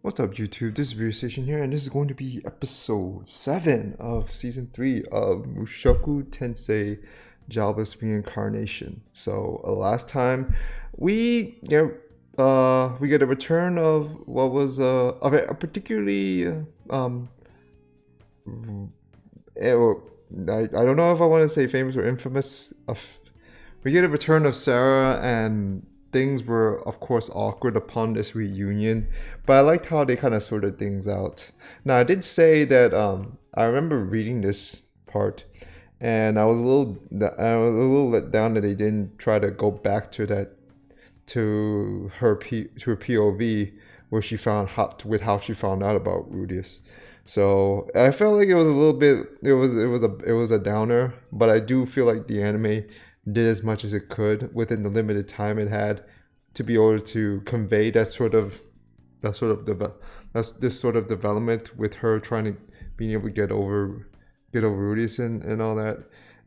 What's up, YouTube? This is Beer Station here, and this is going to be episode 7 of season 3 of Mushoku Tensei Jobless Reincarnation. So last time we get a return of what was a particularly I don't know if I want to say famous or infamous. We get a return of Sarah, and things were, of course, awkward upon this reunion, but I liked how they kind of sorted things out. Now, I did say that I remember reading this part, and I was a little let down that they didn't try to go back to her POV where she found how she found out about Rudius. So I felt like it was a little bit it was a downer, but I do feel like the anime did as much as it could within the limited time it had to be able to convey this sort of development with her being able to get over Rudius and all that.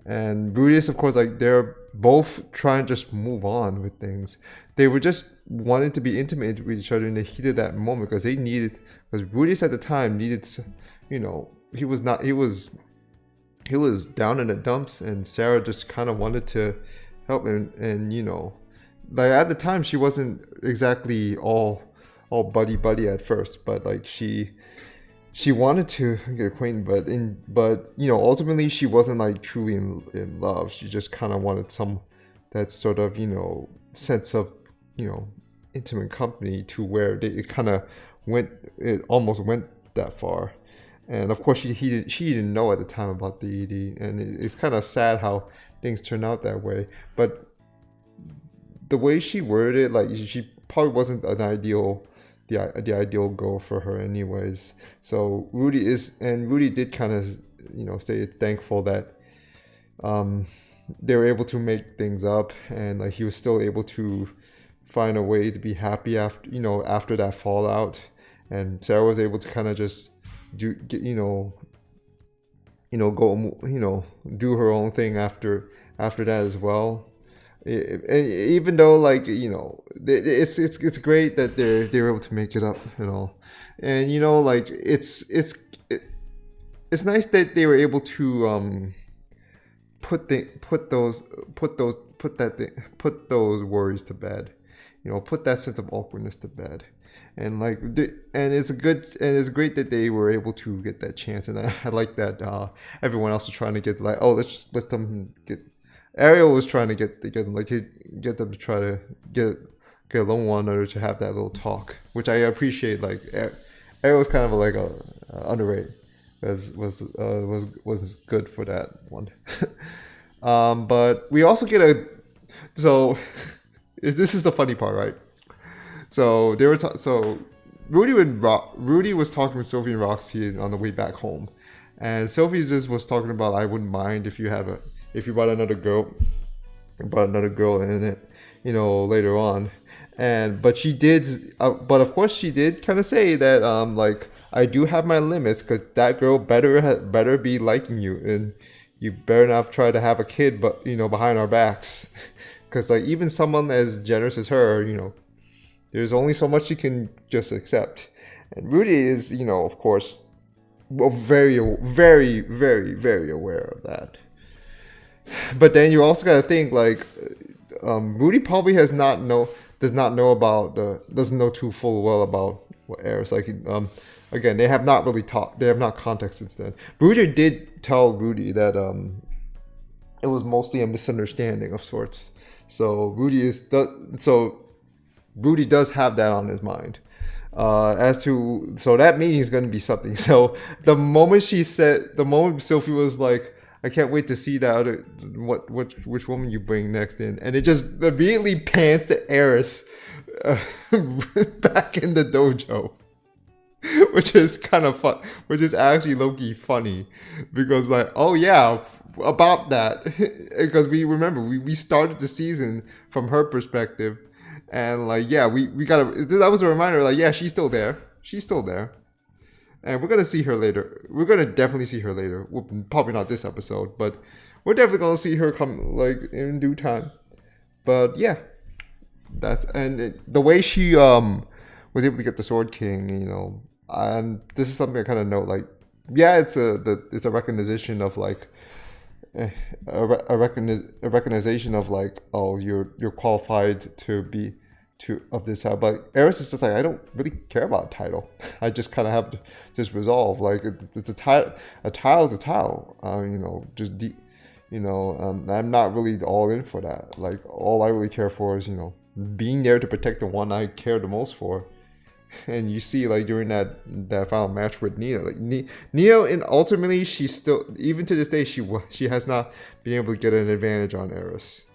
And Perugius, of course, like they're both trying to just move on with things. They were just wanting to be intimate with each other in the heat of that moment because Perugius at the time needed, he was down in the dumps, and Sarah just kind of wanted to help him. And like at the time she wasn't exactly all buddy at first, but like she wanted to get acquainted, but ultimately she wasn't like truly in love. She just kind of wanted that sort of sense of intimate company, to where it almost went that far. And of course she didn't know at the time about the ED, and it's kind of sad how things turn out that way. But the way she worded it, like she probably wasn't the ideal goal for her anyways. So Rudy did kind of say it's thankful that they were able to make things up, and like he was still able to find a way to be happy after that fallout. And Sarah was able to kind of just do her own thing after that as well. Even though it's great that they're able to make it up and all, and it's nice that they were able to put those worries to bed, put that sense of awkwardness to bed. And it's great that they were able to get that chance. And I like that everyone else was trying to get let's just let them get. Ariel was trying to get them to try to get along one another to have that little talk, which I appreciate. Like Ariel was kind of like a underrated, was good for that one. But we also get this is the funny part, right? So they were Rudy was talking with Sophie and Roxy on the way back home, and Sophie just was talking about, I wouldn't mind if you brought another girl in it, later on. But of course she did kind of say that I do have my limits, because that girl better be liking you, and you better not try to have a kid, but behind our backs, because even someone as generous as her, there's only so much you can just accept. And Rudy is, of course, very, very, very, very aware of that. But then you also gotta think Rudy probably doesn't know too full well about what airs. Again, they have not really talked. They have not context since then. Rudy did tell Rudy that it was mostly a misunderstanding of sorts. So Rudy does have that on his mind. So that meeting is going to be something. So the moment Sophie was like, I can't wait to see that which woman you bring next in, and it just immediately pans to Eris back in the dojo, which is kind of fun, which is actually low-key funny, because oh yeah, about that, because we started the season from her perspective. And that was a reminder, she's still there. And we're going to see her later. We're going to definitely see her later. Probably not this episode, but we're definitely going to see her come in due time. But yeah, the way she was able to get the Sword King, and this is something I kind of note. Like, yeah, it's a recognition of like a recognition of like, oh, you're qualified to be of this type. But Eris is just like, I don't really care about a title. I just kind of have to just resolve. Like, it's a title. A title is a title. I'm not really all in for that. Like, all I really care for is being there to protect the one I care the most for. And you see, like, during that final match with Nina, like Nina, and ultimately she still, even to this day, she has not been able to get an advantage on Eris.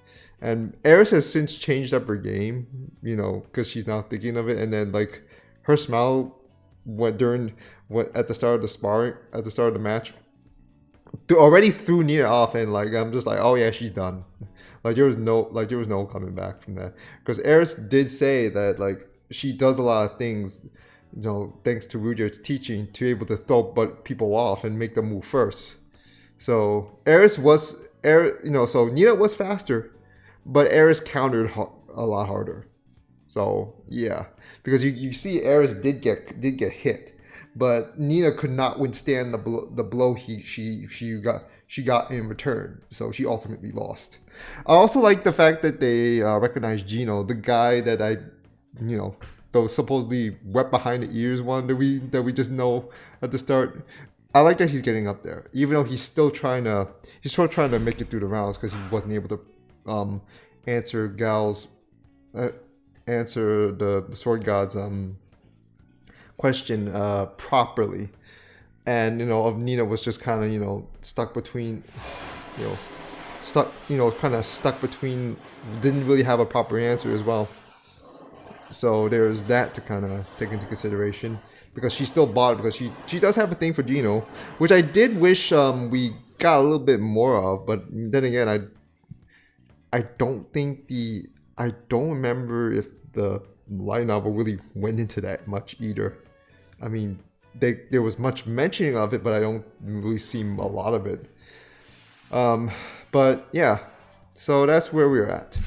And Eris has since changed up her game, because she's now thinking of it. And then like her smile at the start of the match, already threw Nina off, and like I'm just like, oh yeah, she's done. Like there was no coming back from that, because Eris did say that like she does a lot of things, thanks to Perugius' teaching, to be able to throw people off and make them move first. So so Nina was faster, but Eris countered a lot harder. So yeah, because you see Eris did get hit, but Nina could not withstand the blow she got in return. So she ultimately lost. I also like the fact that they recognized Gino, the guy that the supposedly wet behind the ears one that we just know at the start. I like that he's getting up there, even though he's still trying to make it through the rounds, because he wasn't able to answer the Sword God's question properly. And Nina was just kind of stuck between didn't really have a proper answer as well. So there's that to kind of take into consideration, because she still bought it, because she does have a thing for Gino, which I did wish we got a little bit more of. But then again, I don't remember if the light novel really went into that much either. I mean, there was much mentioning of it, but I don't really see a lot of it. But yeah, so that's where we're at.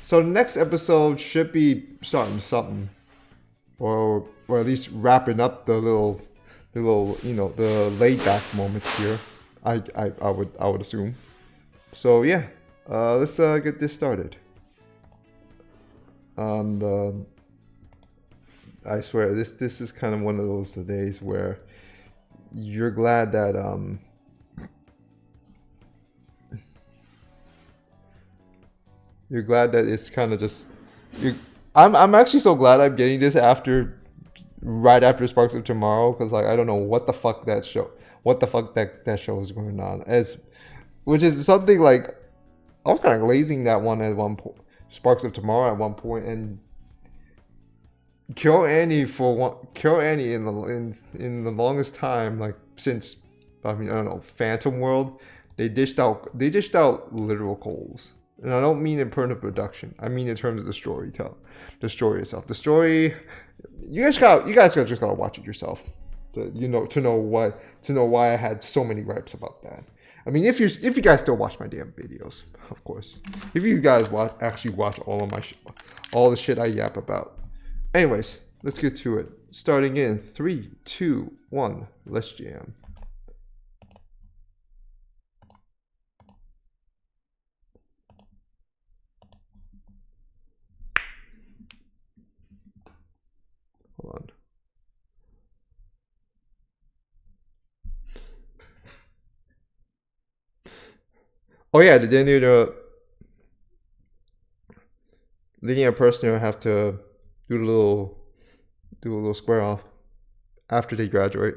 So the next episode should be starting something, or at least wrapping up the little the laid back moments here. I would assume. So yeah, let's get this started. I swear this is kind of one of those days where you're glad that it's kind of just I'm actually so glad I'm getting this right after Sparks of Tomorrow, because like I don't know what the fuck that show is going on, which is something like I was kind of glazing that one at one point, Sparks of Tomorrow at one point, and Kill Annie in the longest time, like since I don't know, Phantom World, they dished out literal coals. And I don't mean in terms of production. I mean in terms of the story itself. The story, you guys just gotta watch it yourself. To know why I had so many gripes about that. I mean, if you guys still watch my damn videos, of course. If you guys actually watch all the shit I yap about. Anyways, let's get to it. Starting in 3, 2, 1. Let's jam. Hold on. Oh yeah, then the linear person have to do a little square off after they graduate.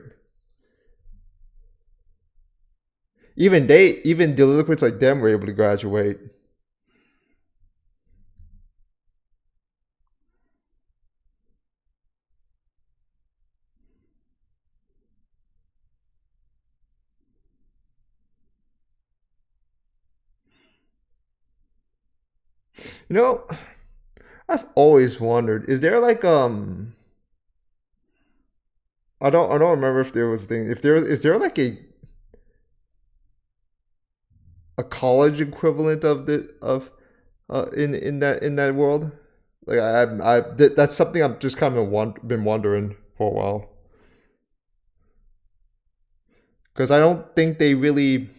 Even delinquents like them were able to graduate. I've always wondered, is there like I don't remember if there was a thing. Is there like a college equivalent of in that world? Like that's something I've just kind of been wondering for a while. Because I don't think they really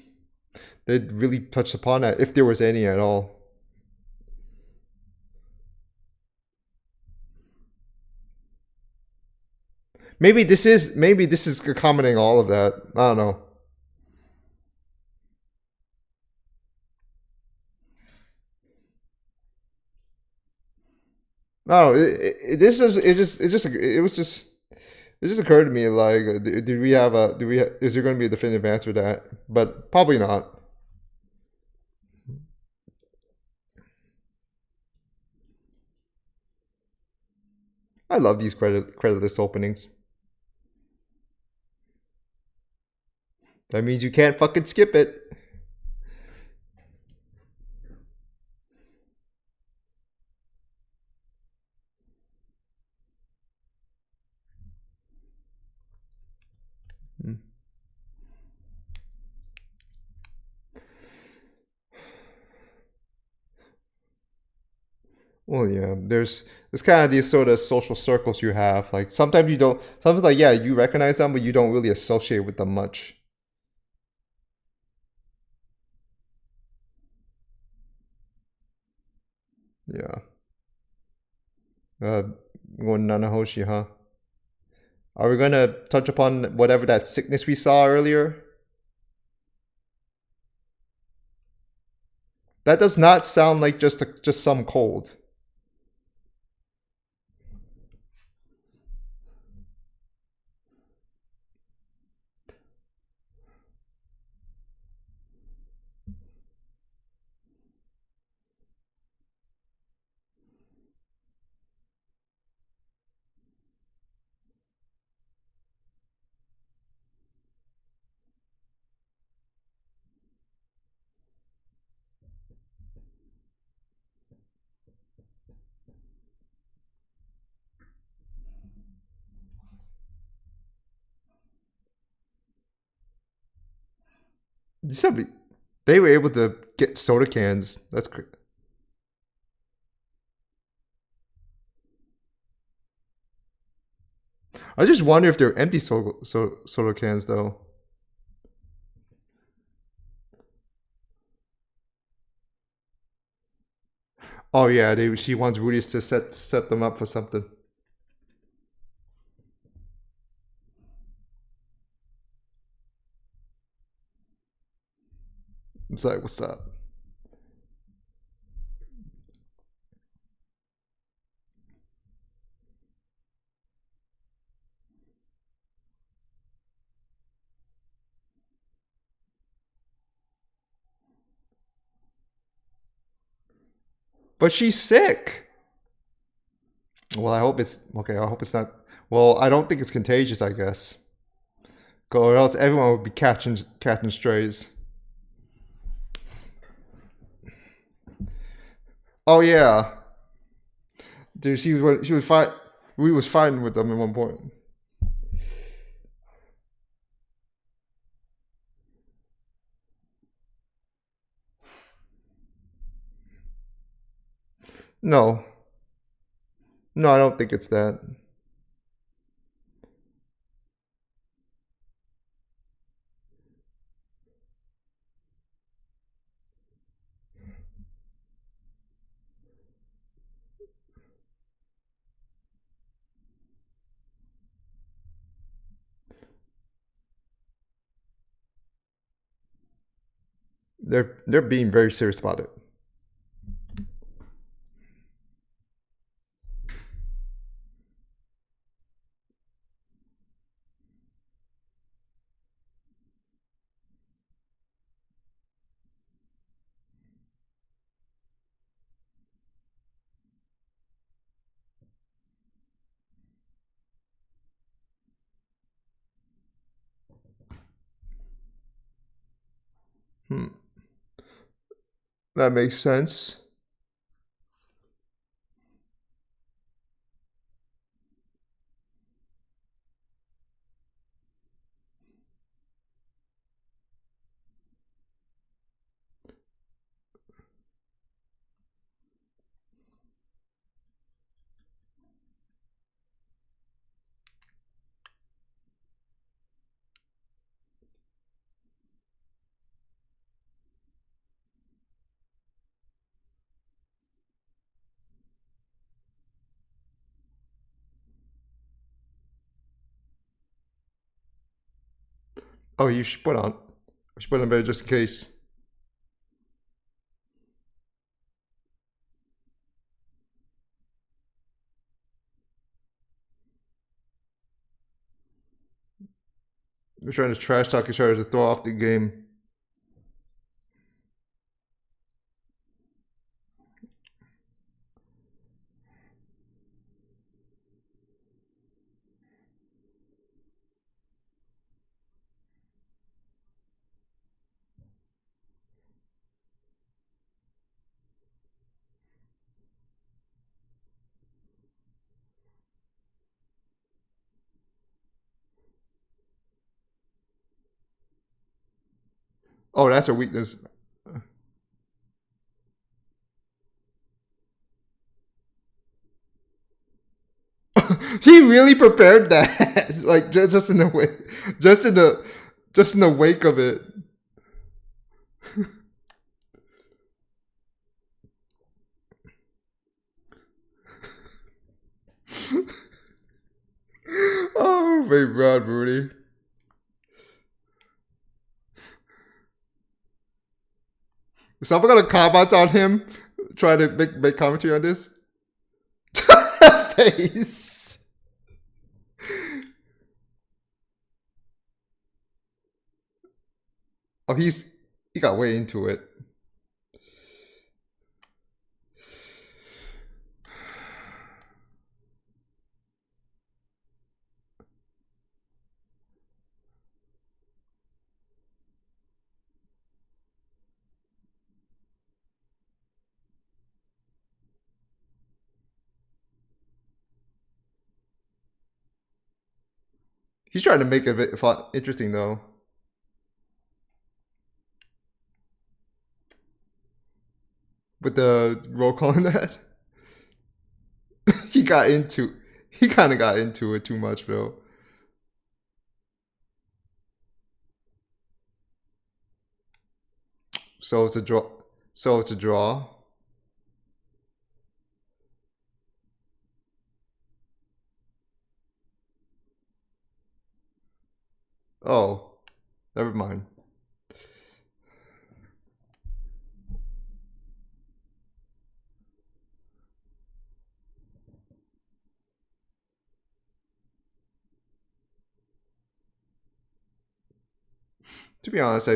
touched upon that, if there was any at all. Maybe this is accommodating all of that. I don't know. No, it just occurred to me like, is there going to be a definitive answer to that? But probably not. I love these creditless openings. That means you can't fucking skip it. Hmm. Well, yeah, there's kind of these sort of social circles you have. Like sometimes you don't. Sometimes like yeah, you recognize them, but you don't really associate with them much. Yeah. Uh, going Nanahoshi, huh? Are we gonna touch upon whatever that sickness we saw earlier? That does not sound like just some cold. Somebody, they were able to get soda cans. That's crazy. I just wonder if they're empty soda cans though. Oh yeah, she wants Rudy's to set them up for something. It's like, what's up? But she's sick. Well, I hope it's okay. I hope it's not. Well, I don't think it's contagious. I guess, or else everyone would be catching strays. Oh yeah, dude. She was fight. We was fighting with them at one point. No, no, I don't think it's that. They're being very serious about it. Hmm. That makes sense. Oh, you should put on. You should put on better just in case. We're trying to trash talk each other to throw off the game. Oh, that's a weakness. He really prepared that, like just in the way, just in the wake of it. Oh my God, Rudy. Is someone gonna comment on him? Try to make commentary on this? Face. Oh, he got way into it. He's trying to make it a bit fun, interesting though. With the roll call on that, he kind of got into it too much, bro. So it's a draw. So it's a draw. Oh, never mind. To be honest,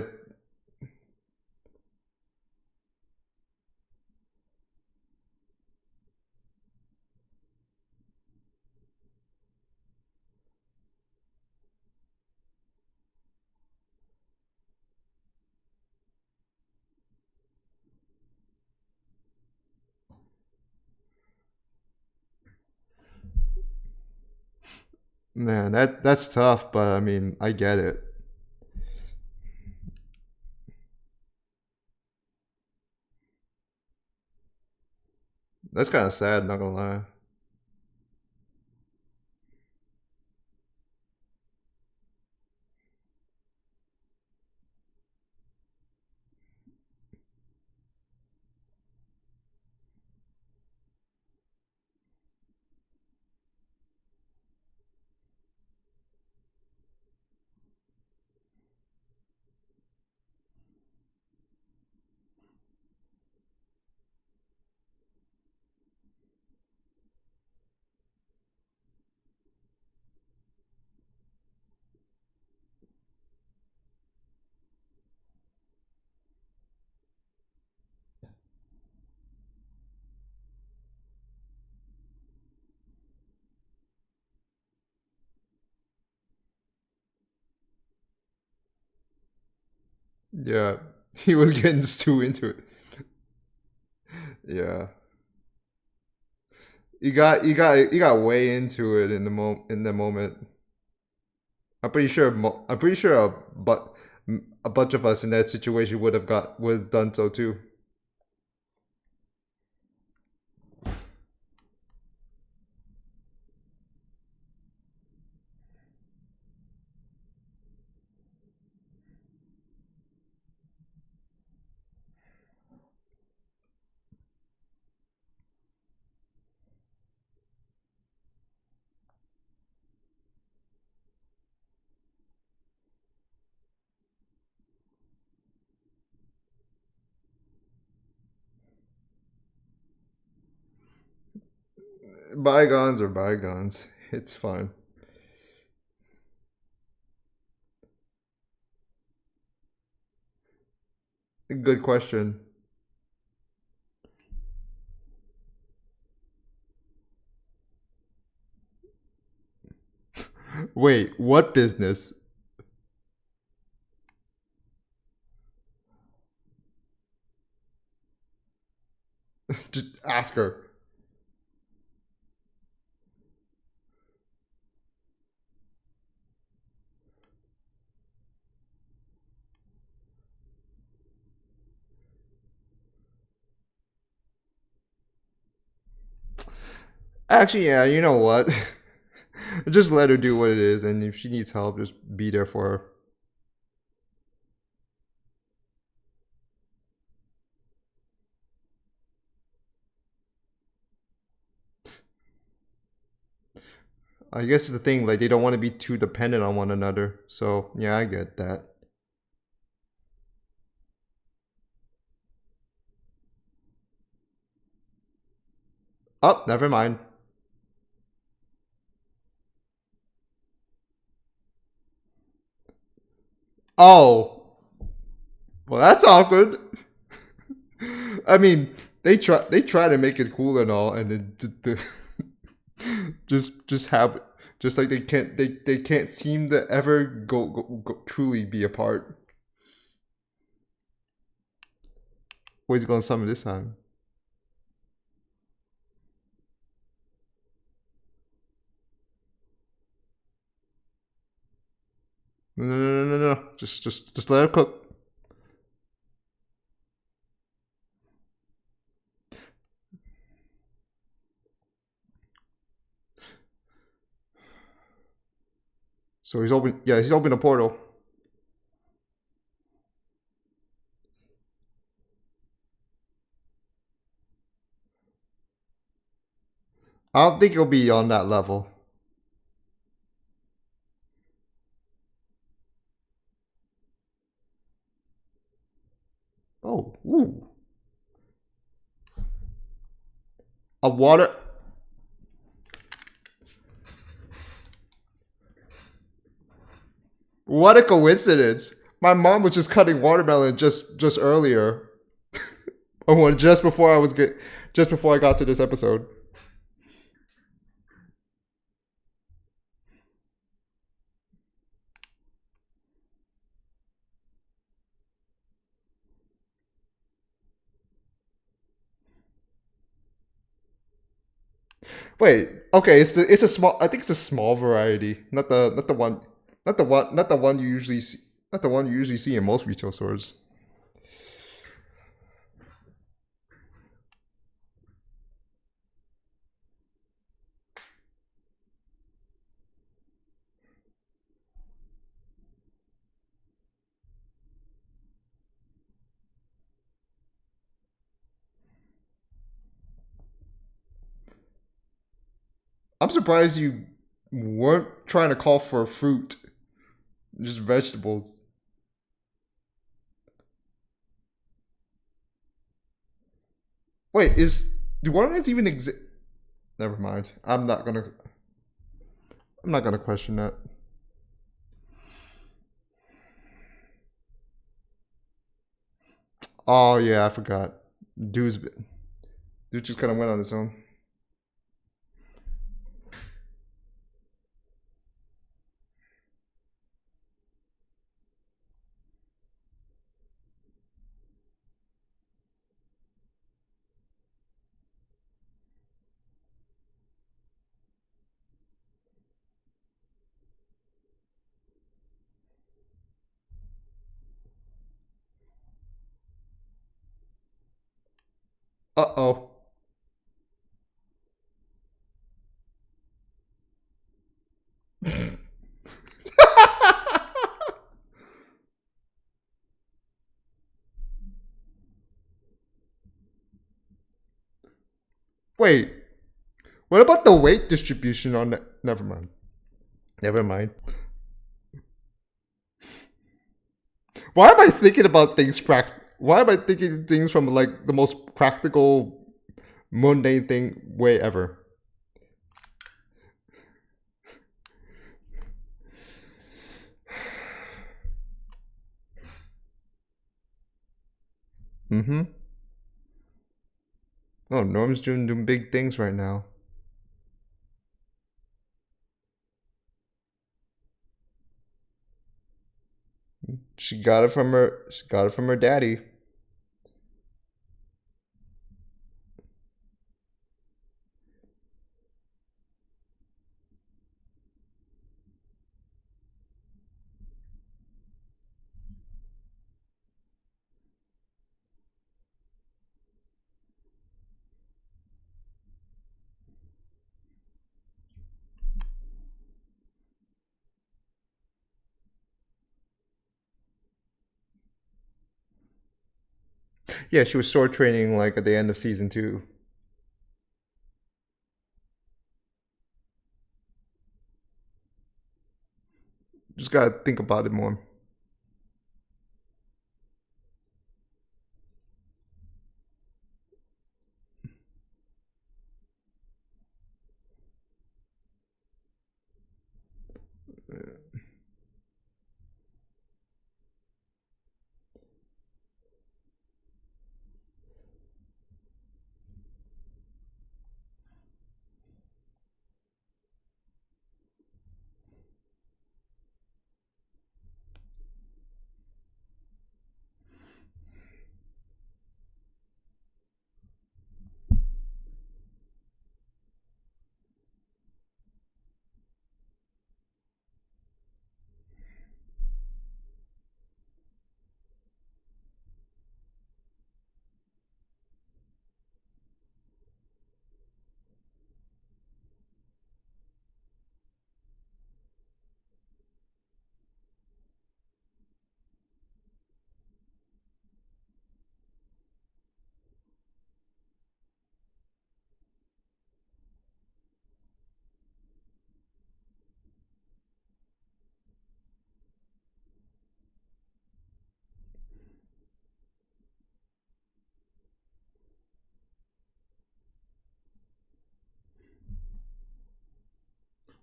man, that's tough, but I mean, I get it. That's kind of sad, not gonna lie. Yeah, he was getting too into it. Yeah, he got way into it in the moment. I'm pretty sure a bunch of us in that situation would have done so too. Bygones are bygones. It's fine. Good question. Wait, what business? Just ask her. Actually, yeah, you know what? Just let her do what it is, and if she needs help, just be there for her. I guess it's the thing, like, they don't want to be too dependent on one another. So, yeah, I get that. Oh, never mind. Oh, well, that's awkward. I mean, they try to make it cool and all, and then just have just like they can't seem to ever go truly be apart. Where's he going to summon this time? No. Just let her cook. So he's open. Yeah, he's opened a portal. I don't think he'll be on that level. Oh, ooh. A water. What a coincidence! My mom was just cutting watermelon just earlier. Oh, just before just before I got to this episode. Wait, okay, it's a small. I think it's a small variety, not the one you usually see, not the one you usually see in most retail stores. I'm surprised you weren't trying to call for fruit, just vegetables. Wait, do watermelons even exist? Never mind. I'm not gonna question that. Oh yeah, I forgot. Dude's dude just kind of went on his own. Uh oh. Wait, what about the weight distribution on that? Never mind. Never mind. Why am I thinking about things Why am I thinking things from like the most practical, mundane thing way ever? Mm-hmm. Oh, Norm's doing big things right now. She got it from her. She got it from her daddy. Yeah, she was sword training like at the end of season 2. Just gotta think about it more.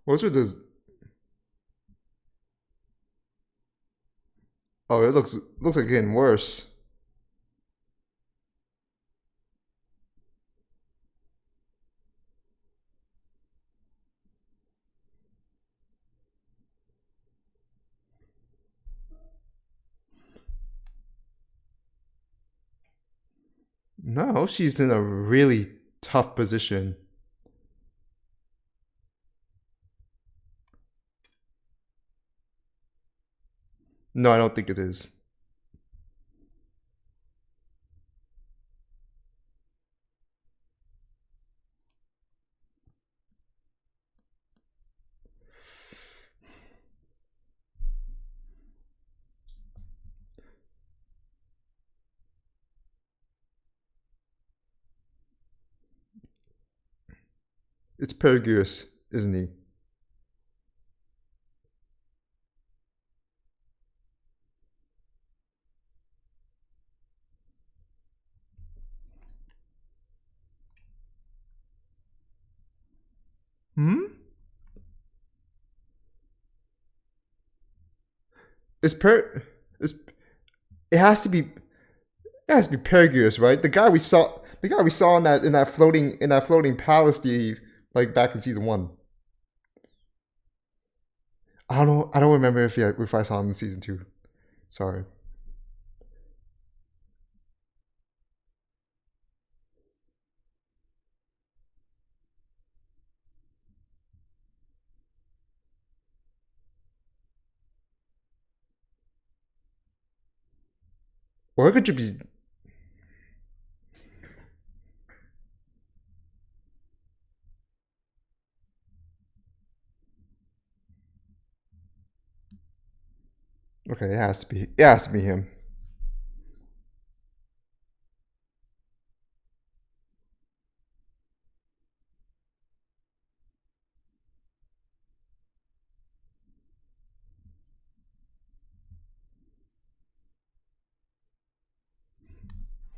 What's with this? Oh, it looks like getting worse. No, she's in a really tough position. No, I don't think it is. It's Perugius, isn't he? Hmm? It's Per. It's, it has to be. It has to be Perugius, right? The guy we saw. The guy we saw in that floating palace, like back in season 1. I don't know. I don't remember if I saw him in season 2. Sorry. Or it could just be. Okay, it has to be. It has to be him.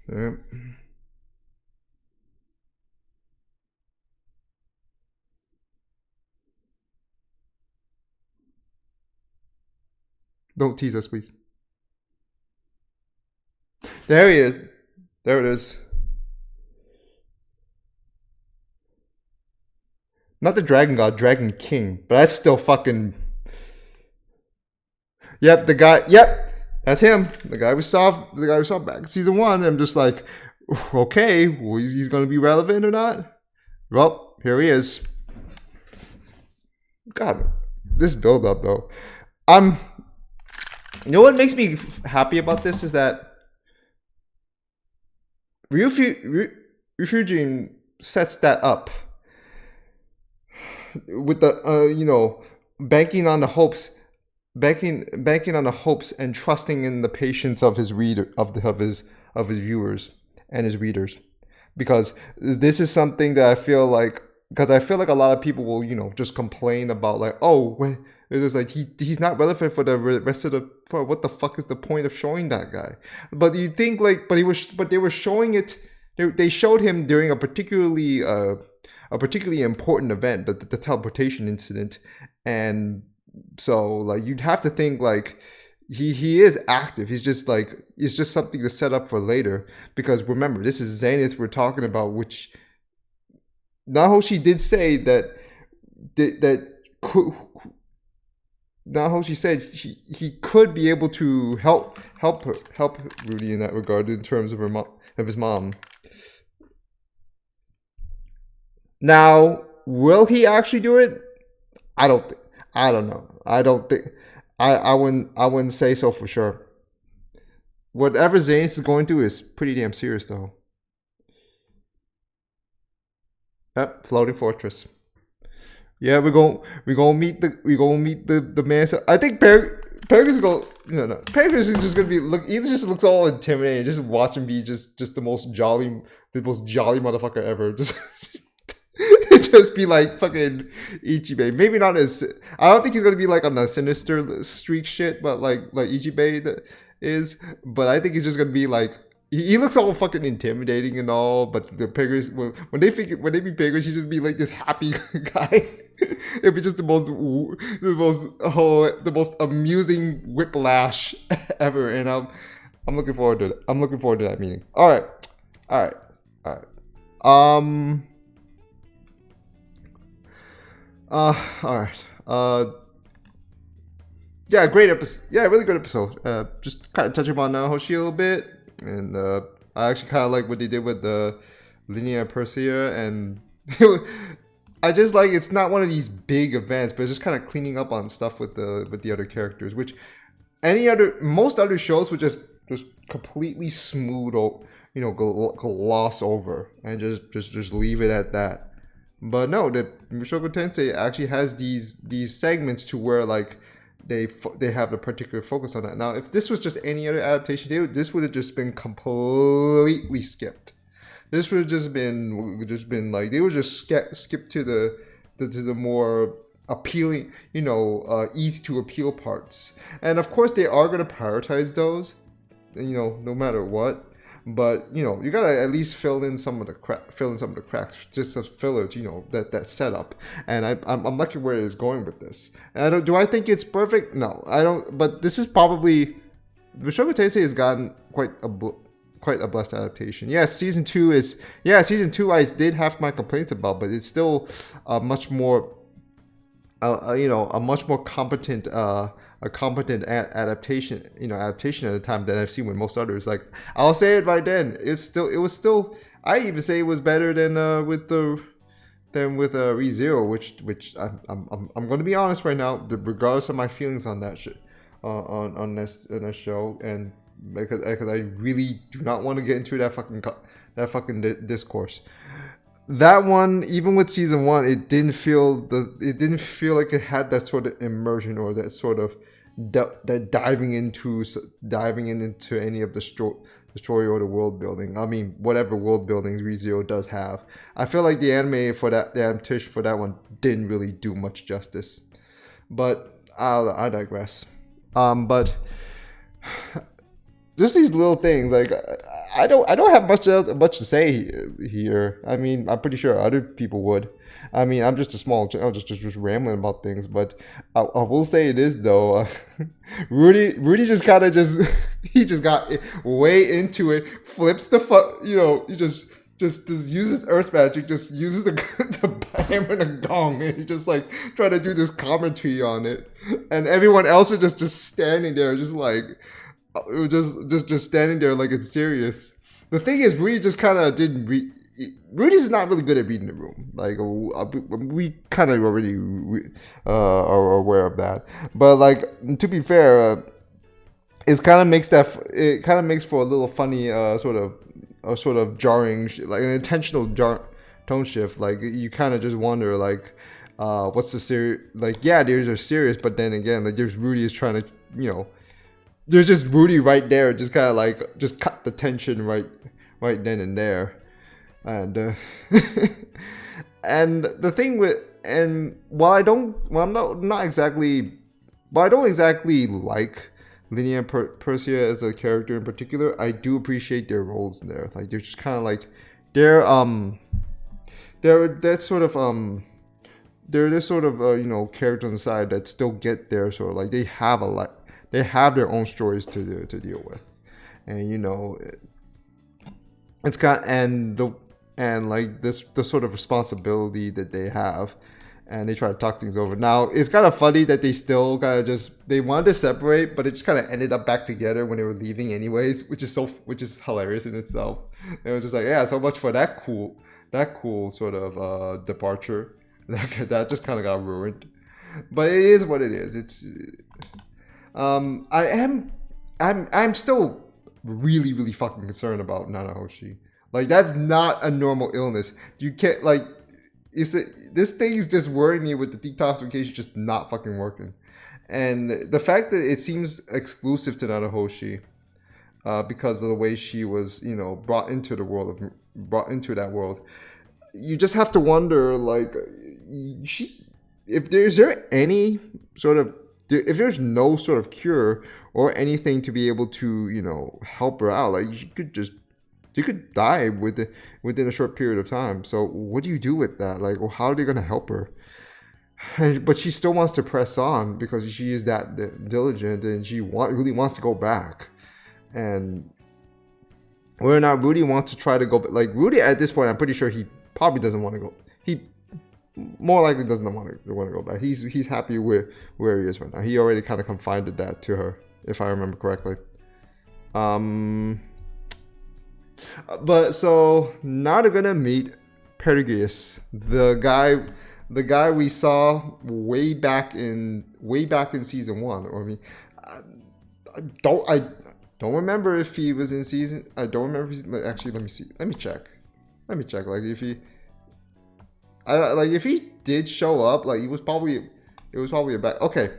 Yeah. Don't tease us, please. There he is. There it is. Not the Dragon God, Dragon King. But that's still fucking... Yep, the guy... Yep, that's him. The guy we saw back in season 1. I'm just like, okay, well, he's going to be relevant or not? Well, here he is. God, this build up though. You know what makes me happy about this is that Ryujin sets that up with the you know, banking on the hopes and trusting in the patience of his reader of his viewers and his readers, because this is something that I feel like a lot of people will, you know, just complain about, like, oh, when it's like he's not relevant for the rest of the part. What the fuck is the point of showing that guy? But you think like, but they were showing it. They showed him during a particularly important event, the teleportation incident, and so like you'd have to think like he is active. He's just like, it's just something to set up for later, because remember, this is Zenith we're talking about, which Nahoshi did say that Nahoshi said he could be able to help Rudy in that regard, in terms of his mom. Now, will he actually do it? I don't know. I don't think. I wouldn't say so for sure. Whatever Zenith is going through is pretty damn serious, though. Yep, floating fortress. Yeah, we're gonna meet the man. So I think Perugius is going. No. Perugius is just gonna be he just looks all intimidating. Just watch him be just the most jolly motherfucker ever. Just just be like fucking Ichibei. Maybe not as. I don't think he's gonna be like on the sinister streak shit, but like Ichibei is. But I think he's just gonna be like. He looks all fucking intimidating and all, but the Perugius, when they be Perugius, he's just be like this happy guy. It'd be just the most amusing whiplash ever, and I'm looking forward to it. I'm looking forward to that meeting. All right. Yeah, great episode. Yeah, really good episode. Just kind of touching on Hoshi a little bit. And I actually kind of like what they did with the Linnea Persea, and I just like, it's not one of these big events, but it's just kind of cleaning up on stuff with the other characters, which most other shows would just completely smooth, you know, gloss over and just leave it at that. But no, the Mushoku Tensei actually has these segments to where like they have a particular focus on that. Now, if this was just any other adaptation, this would have just been completely skipped. This would have just been like, they would just skip to the more appealing, you know, easy to appeal parts. And of course, they are going to prioritize those, you know, no matter what. But you know, you gotta at least fill in some of the cracks, just as filler, you know, that setup. And I'm liking where it is going with this. And do I think it's perfect? No, I don't. But this is probably, Mushoku Tensei has gotten quite a blessed adaptation. Yes, season 2 I did have my complaints about, but it's still a much more competent adaptation at a time that I've seen with most others. Like, I'll say it right then, it was still I even say it was better than with ReZero, which I'm going to be honest right now, regardless of my feelings on that shit, on this show, and because I really do not want to get into that fucking discourse. That one, even with season 1, it didn't feel like it had that sort of immersion, or that sort of diving into any of the story or the world building. I mean, whatever world building ReZero does have, I feel like the adaptation for that one didn't really do much justice. But I digress. But just these little things. Like I don't have much to say here. I mean, I'm pretty sure other people would. I mean, I'm just a small. I'm just rambling about things, but I will say it is though. Rudy just kind of just he just got way into it. Flips the he just uses earth magic. Just uses the hammer and a gong, and he just like trying to do this commentary on it, and everyone else was just standing there, just like. It was just standing there like it's serious. The thing is, Rudy just kind of didn't read. Rudy's not really good at reading the room. Like we kind of already are aware of that. But like to be fair, it kind of makes for a little funny sort of jarring, like an intentional tone shift. Like you kind of just wonder like what's the serious? Like yeah, there's serious, but then again, like there's Rudy is trying to there's just Rudy right there, just kind of like just cut the tension right then and there, and and the thing with while I don't exactly like Linnea and Persia as a character in particular, I do appreciate their roles in there. Like they're just kind of like they're that sort of they're sort of characters on the side that still get there, sort of like they have their own stories to deal with, and it's got the sort of responsibility that they have, and they try to talk things over. Now it's kind of funny that they still kind of they wanted to separate, but it just kind of ended up back together when they were leaving anyways, which is hilarious in itself. It was just like, yeah, so much for that cool sort of departure that just kind of got ruined, but it is what it is. It's I'm still really, really fucking concerned about Nanahoshi. Like that's not a normal illness. You can't like this thing is just worrying me with the detoxification just not fucking working. And the fact that it seems exclusive to Nanahoshi because of the way she was, brought into that world. You just have to wonder like if there's no sort of cure or anything to be able to, help her out, like she could die within a short period of time. So what do you do with that? Like, well, how are they going to help her? But she still wants to press on because she is that diligent and she really wants to go back. And whether or not Rudy wants to try to go, like Rudy at this point, I'm pretty sure he probably doesn't want to go. He more likely doesn't want to go back. He's happy with where he is right now. He already kind of confided that to her, if I remember correctly. But so now they're gonna meet Perugius, the guy we saw way back in season 1. Or I mean, I don't remember if he was in season. I don't remember. Actually, let me see. Let me check. Like if he did show up, like it was probably a back. Okay.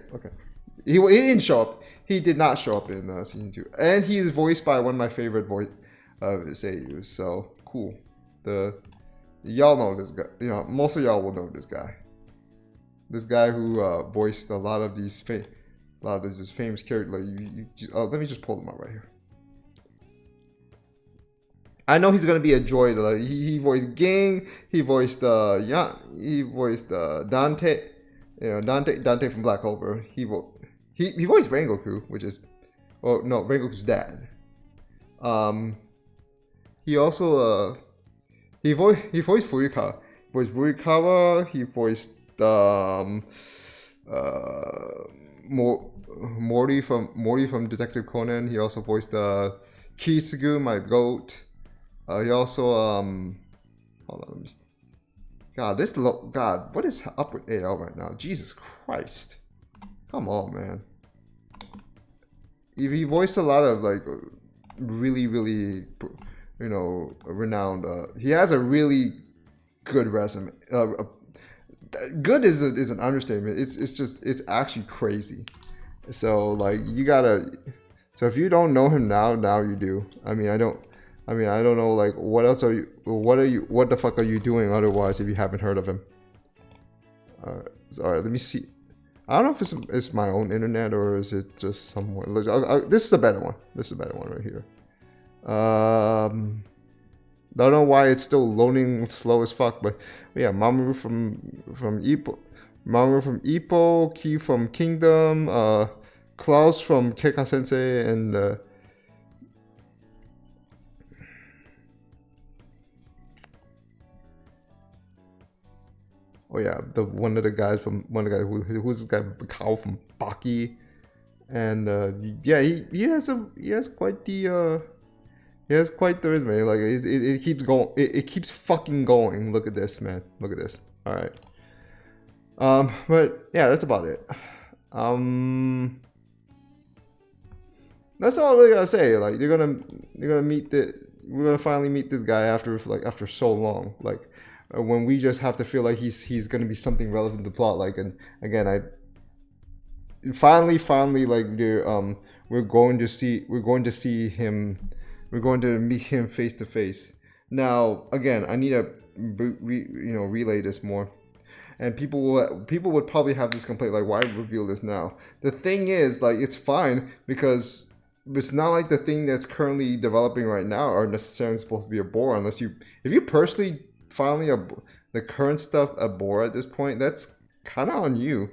He didn't show up. He did not show up in season 2, and he's voiced by one of my favorite seiyus. So cool. Y'all know this guy. Most of y'all will know this guy. This guy who voiced a lot of these famous characters. Like let me just pull them up right here. I know he's gonna be a joy. Like he voiced Ging. He voiced He voiced Dante. Dante from Black Clover. He voiced Rengoku, which is, Rengoku's dad. He also he voiced Furukawa. He voiced Furukawa. He voiced Morty from Detective Conan. He also voiced Kitsugu, my goat. He also hold on, let me just, God, what is up with AL right now? Jesus Christ. Come on, man. He voiced a lot of like really, really, renowned. He has a really good resume. Good is an understatement. It's actually crazy. So like you gotta. So if you don't know him now you do. I don't know. Like what else are you? What the fuck are you doing otherwise if you haven't heard of him? All right. Let me see. I don't know if it's my own internet or is it just somewhere. Look, this is a better one. This is a better one right here. I don't know why it's still loading slow as fuck, but yeah, Mamoru from Ippo, Mamoru from Ippo, Ki from Kingdom, Klaus from Keika Sensei, and oh yeah, one of the guys who's this guy Kao from Baki, and yeah, he has quite the resume. Like it keeps going, it keeps fucking going. Look at this, man. Look at this. All right. But yeah, that's about it. That's all I really gotta say. Like we're gonna finally meet this guy after so long. Like when we just have to feel like he's gonna be something relevant to the plot. Like, and again, I finally like we're going to see him. We're going to meet him face to face. Now, again, I need to relay this more. And people would probably have this complaint, like, why reveal this now? The thing is, like, it's fine because it's not like the thing that's currently developing right now are necessarily supposed to be a bore, if you personally finally the current stuff a bore at this point, that's kind of on you,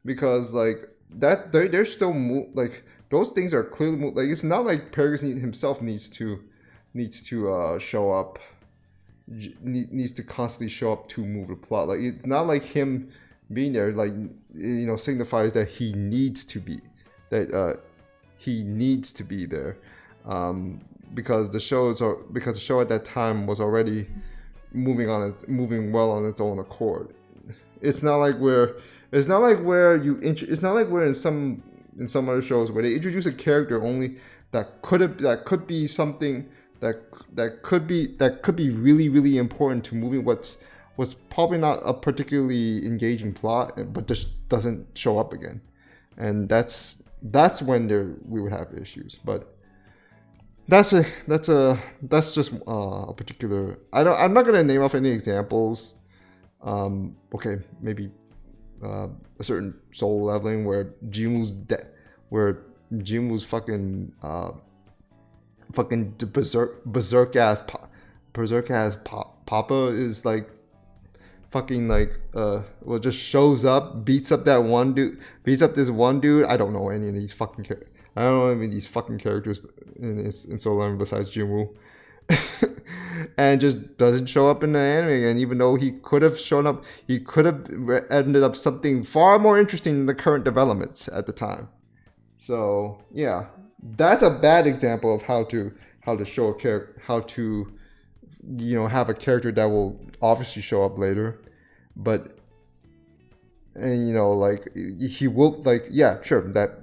because like that they're still like those things are clearly like it's not like Perugius himself needs to show up. Needs to constantly show up to move the plot. Like it's not like him being there, like signifies that he needs to be there, because the show at that time was already moving well on its own accord. It's not like we're in some other shows where they introduce a character only that could be something that could be really, really important to moving was probably not a particularly engaging plot, but just doesn't show up again, and that's when we would have issues. But that's just a particular. I'm not gonna name off any examples. Okay, maybe a certain soul leveling where Jimu's fucking berserk ass Papa is like fucking like just shows up, beats up this one dude. I don't know any of these fucking characters in Soul Leveling besides Jimu. And just doesn't show up in the anime again, even though he could have shown up. He could have ended up something far more interesting than the current developments at the time. So yeah, that's a bad example of how to show a character, how to have a character that will obviously show up later, but like he will, like, yeah, sure, that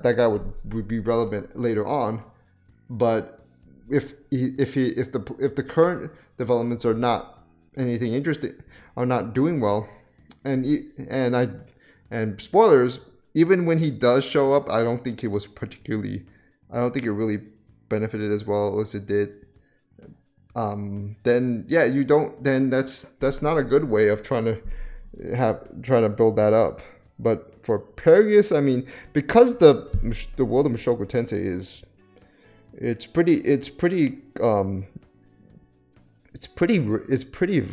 guy would be relevant later on, but if the current developments are not anything interesting, are not doing well, and spoilers, even when he does show up, I don't think it really benefited as well as it did. Then yeah, then that's not a good way of trying to build that up. But for Perugius, I mean, because the world of Mushoku Tensei is it's pretty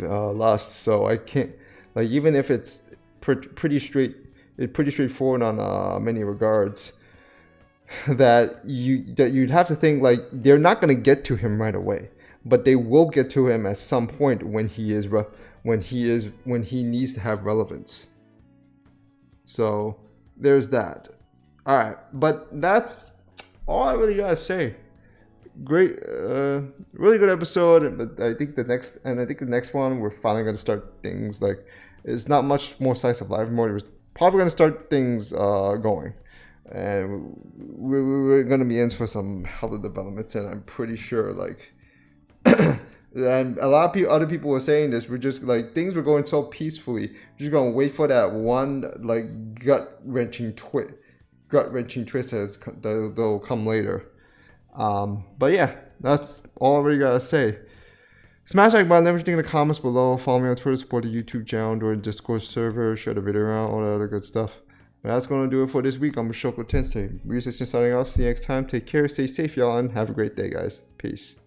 lost. So I can't, like, even if it's pretty straightforward on many regards, that you'd have to think like they're not going to get to him right away, but they will get to him at some point when he needs to have relevance. So there's that. All right, but that's all I really gotta say. Great, really good episode. But I think the next one we're finally gonna start things like, it's not much more slice of life. We're probably gonna start things going, and we're gonna be in for some hella developments. And I'm pretty sure like. And a lot of other people were saying this. We're just like, things were going so peacefully. We're just gonna wait for that one like gut wrenching twist that'll come later. But yeah, that's all I really gotta say. Smash like button, everything in the comments below. Follow me on Twitter, support the YouTube channel, join the Discord server, share the video around, all that other good stuff. But that's going to do it for this week on Mushoku Tensei. Research and signing off. See you next time. Take care, stay safe, y'all, and have a great day, guys. Peace.